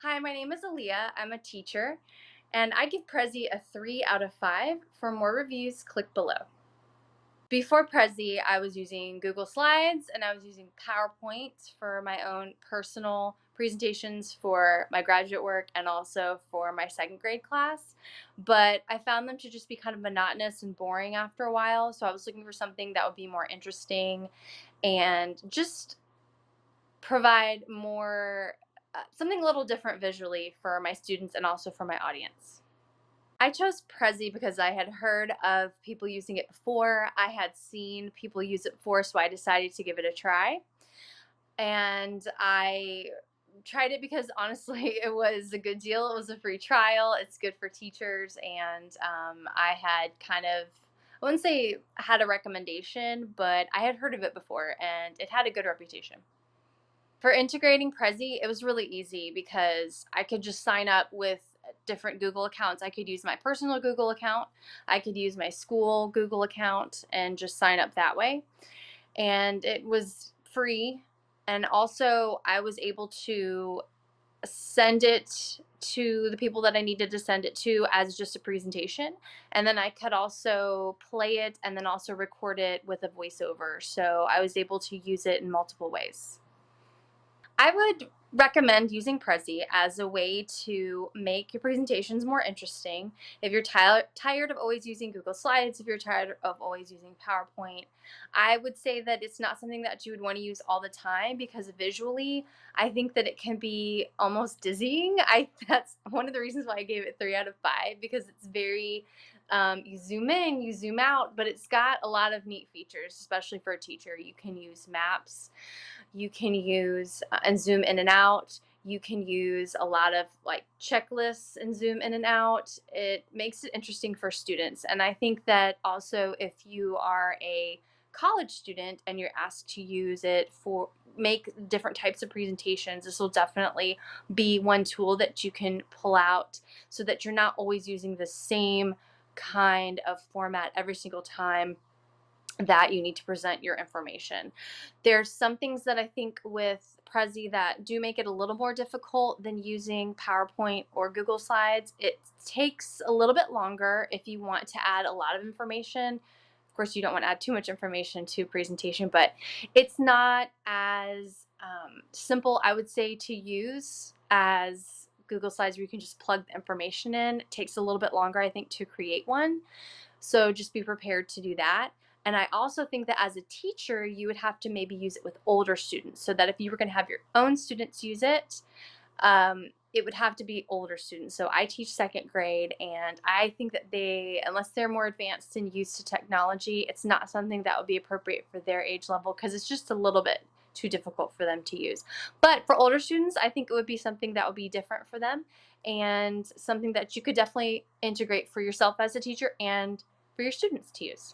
Hi, my name is Aaliyah. I'm a teacher, and I give Prezi a 3 out of 5. For more reviews, click below. Before Prezi, I was using Google Slides and I was using PowerPoint for my own personal presentations for my graduate work and also for my second grade class. But I found them to just be kind of monotonous and boring after a while. So I was looking for something that would be more interesting and just provide more something a little different visually for my students and also for my audience. I chose Prezi because I had heard of people using it before. I had seen people use it before, so I decided to give it a try. And I tried it because honestly, it was a good deal. It was a free trial. It's good for teachers. And I had kind of, I wouldn't say had a recommendation, but I had heard of it before and it had a good reputation. For integrating Prezi, it was really easy because I could just sign up with different Google accounts. I could use my personal Google account, I could use my school Google account, and just sign up that way. And it was free. And also, I was able to send it to the people that I needed to send it to as just a presentation. And then I could also play it and then also record it with a voiceover. So I was able to use it in multiple ways. I would recommend using Prezi as a way to make your presentations more interesting. If you're tired of always using Google Slides, if you're tired of always using PowerPoint, I would say that it's not something that you would want to use all the time because visually, I think that it can be almost dizzying. That's one of the reasons why I gave it 3 out of 5 because it's very you zoom in, you zoom out, but it's got a lot of neat features, especially for a teacher. You can use maps, you can use and zoom in and out. You can use a lot of like checklists and zoom in and out. It makes it interesting for students. And I think that also if you are a college student and you're asked to use it for make different types of presentations, this will definitely be one tool that you can pull out so that you're not always using the same kind of format every single time that you need to present your information. There's some things that I think with Prezi that do make it a little more difficult than using PowerPoint or Google Slides. It takes a little bit longer if you want to add a lot of information. Of course, you don't want to add too much information to a presentation, but it's not as simple, I would say, to use as Google Slides where you can just plug the information in. It takes a little bit longer, I think, to create one. So just be prepared to do that. And I also think that as a teacher, you would have to maybe use it with older students so that if you were going to have your own students use it, it would have to be older students. So I teach second grade, and I think that they, unless they're more advanced and used to technology, it's not something that would be appropriate for their age level because it's just a little bit too difficult for them to use. But for older students, I think it would be something that would be different for them and something that you could definitely integrate for yourself as a teacher and for your students to use.